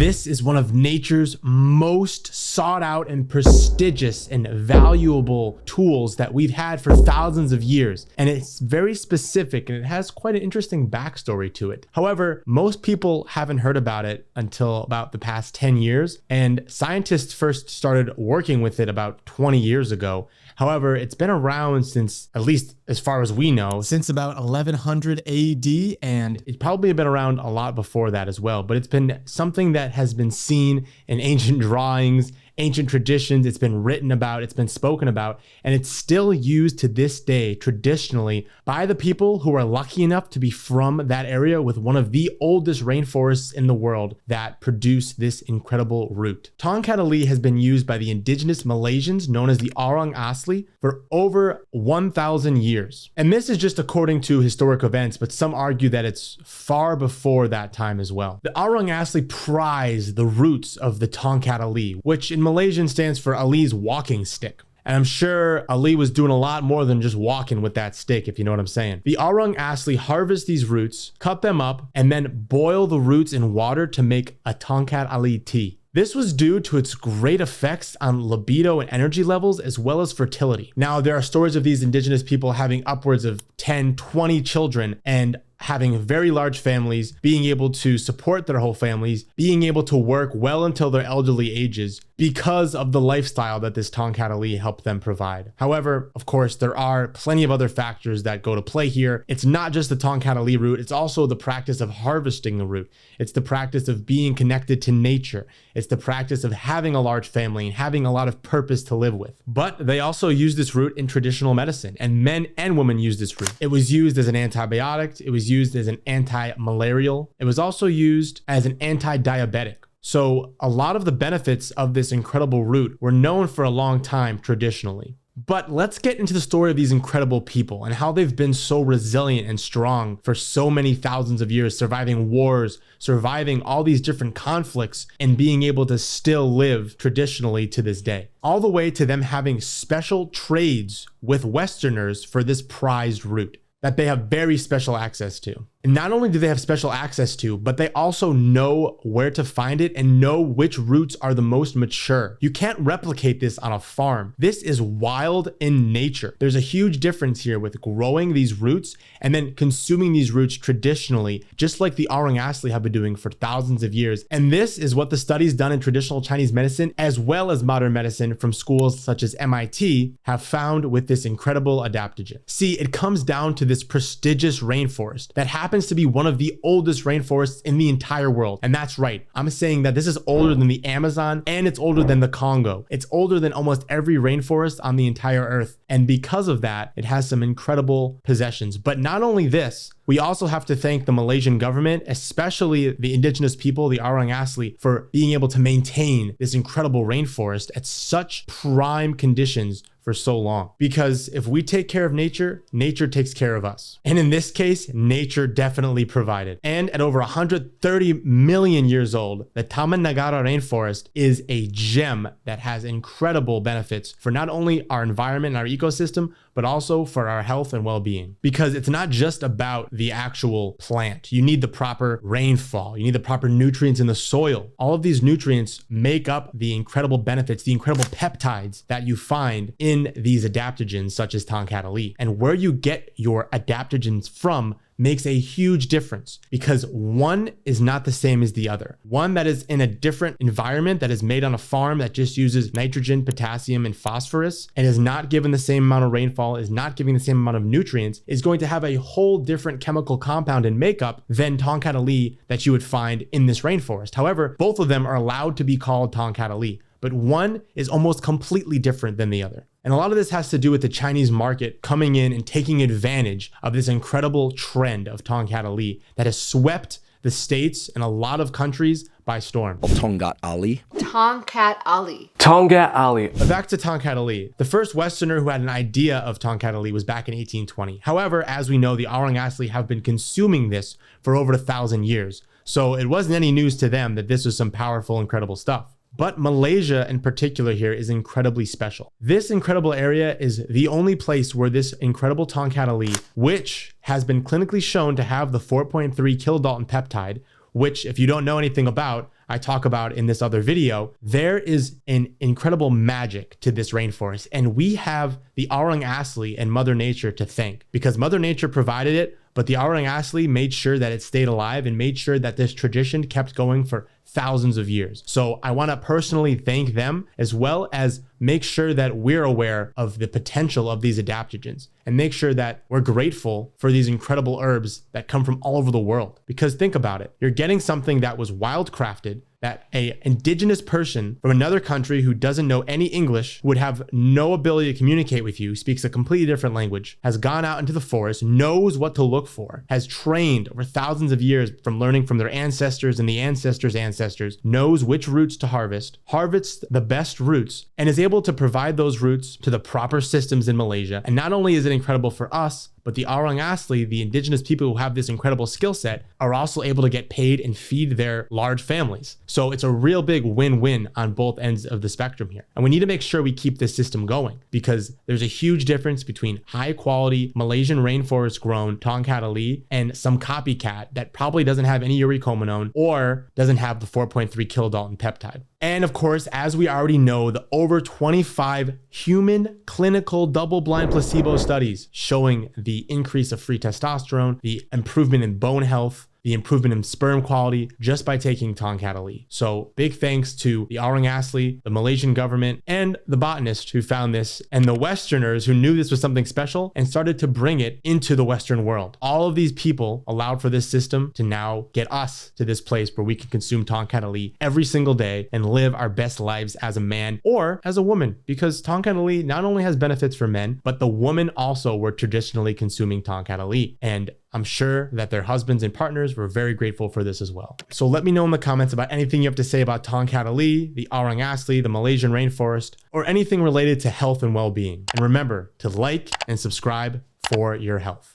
This is one of nature's most sought out and prestigious and valuable tools that we've had for thousands of years. And it's very specific and it has quite an interesting backstory to it. However, most people haven't heard about it until about the past 10 years. And scientists first started working with it about 20 years ago. However, it's been around since, at least as far as we know, since about 1100 AD, and it's probably been around a lot before that as well, but it's been something that has been seen in ancient drawings, ancient traditions, it's been written about, it's been spoken about, and it's still used to this day traditionally by the people who are lucky enough to be from that area with one of the oldest rainforests in the world that produce this incredible root. Tongkat Ali has been used by the indigenous Malaysians known as the Orang Asli for over 1,000 years. And this is just according to historic events, but some argue that it's far before that time as well. The Orang Asli prize the roots of the Tongkat Ali, which in Malaysian stands for Ali's walking stick. And I'm sure Ali was doing a lot more than just walking with that stick, if you know what I'm saying. The Orang Asli harvest these roots, cut them up, and then boil the roots in water to make a Tongkat Ali tea. This was due to its great effects on libido and energy levels, as well as fertility. Now, there are stories of these indigenous people having upwards of 10, 20 children and having very large families, being able to support their whole families, being able to work well until their elderly ages because of the lifestyle that this Tongkat Ali helped them provide. However, of course, there are plenty of other factors that go to play here. It's not just the Tongkat Ali root, it's also the practice of harvesting the root. It's the practice of being connected to nature. It's the practice of having a large family and having a lot of purpose to live with. But they also use this root in traditional medicine, and men and women use this root. It was used as an antibiotic. It was used as an anti-malarial. It was also used as an anti-diabetic. So a lot of the benefits of this incredible root were known for a long time traditionally. But let's get into the story of these incredible people and how they've been so resilient and strong for so many thousands of years, surviving wars, surviving all these different conflicts, and being able to still live traditionally to this day. All the way to them having special trades with Westerners for this prized root that they have very special access to. And not only do they have special access to, but they also know where to find it and know which roots are the most mature. You can't replicate this on a farm. This is wild in nature. There's a huge difference here with growing these roots and then consuming these roots traditionally, just like the Orang Asli have been doing for thousands of years. And this is what the studies done in traditional Chinese medicine, as well as modern medicine from schools such as MIT, have found with this incredible adaptogen. See, it comes down to this prestigious rainforest that happens to be one of the oldest rainforests in the entire world. And that's right. I'm saying that this is older than the Amazon and it's older than the Congo. It's older than almost every rainforest on the entire earth. And because of that, it has some incredible possessions. But not only this, we also have to thank the Malaysian government, especially the indigenous people, the Orang Asli, for being able to maintain this incredible rainforest at such prime conditions for so long. Because if we take care of nature, nature takes care of us. And in this case, nature definitely provided. And at over 130 million years old, the Taman Negara rainforest is a gem that has incredible benefits for not only our environment and our ecosystem, but also for our health and well-being. Because it's not just about the actual plant. You need the proper rainfall. You need the proper nutrients in the soil. All of these nutrients make up the incredible benefits, the incredible peptides that you find in these adaptogens such as Tongkat Ali. And where you get your adaptogens from makes a huge difference, because one is not the same as the other. One that is in a different environment, that is made on a farm that just uses nitrogen, potassium, and phosphorus, and is not given the same amount of rainfall, is not giving the same amount of nutrients, is going to have a whole different chemical compound and makeup than Tongkat Ali that you would find in this rainforest. However, both of them are allowed to be called Tongkat Ali, but one is almost completely different than the other. And a lot of this has to do with the Chinese market coming in and taking advantage of this incredible trend of Tongkat Ali that has swept the States and a lot of countries by storm. Tongkat Ali. Tongkat Ali. Tongkat Ali. Back to Tongkat Ali. The first Westerner who had an idea of Tongkat Ali was back in 1820. However, as we know, the Orang Asli have been consuming this for over 1,000 years. So it wasn't any news to them that this was some powerful, incredible stuff. But Malaysia in particular here is incredibly special. This incredible area is the only place where this incredible Tongkat Ali, which has been clinically shown to have the 4.3 kilodalton peptide, which if you don't know anything about, I talk about in this other video, there is an incredible magic to this rainforest. And we have the Orang Asli and Mother Nature to thank, because Mother Nature provided it, but the Orang Asli made sure that it stayed alive and made sure that this tradition kept going for thousands of years. So I want to personally thank them, as well as make sure that we're aware of the potential of these adaptogens and make sure that we're grateful for these incredible herbs that come from all over the world. Because think about it, you're getting something that was wildcrafted, that a indigenous person from another country who doesn't know any English, would have no ability to communicate with you, speaks a completely different language, has gone out into the forest, knows what to look for, has trained over thousands of years from learning from their ancestors and the ancestors' ancestors, knows which roots to harvests the best roots, and is able to provide those roots to the proper systems in Malaysia. And not only is it incredible for us, but the Orang Asli, the indigenous people who have this incredible skill set, are also able to get paid and feed their large families. So it's a real big win-win on both ends of the spectrum here. And we need to make sure we keep this system going, because there's a huge difference between high quality Malaysian rainforest grown Tongkat Ali and some copycat that probably doesn't have any urocomanone or doesn't have the 4.3 kilodalton peptide. And of course, as we already know, the over 25 human clinical double-blind placebo studies showing the increase of free testosterone, the improvement in bone health, the improvement in sperm quality just by taking Tongkat Ali. So big thanks to the Orang Asli, the Malaysian government, and the botanist who found this, and the Westerners who knew this was something special and started to bring it into the Western world. All of these people allowed for this system to now get us to this place where we can consume Tongkat Ali every single day and live our best lives as a man or as a woman, because Tongkat Ali not only has benefits for men, but the women also were traditionally consuming Tongkat Ali. And I'm sure that their husbands and partners were very grateful for this as well. So let me know in the comments about anything you have to say about Tongkat Ali, the Orang Asli, the Malaysian rainforest, or anything related to health and well-being. And remember to like and subscribe for your health.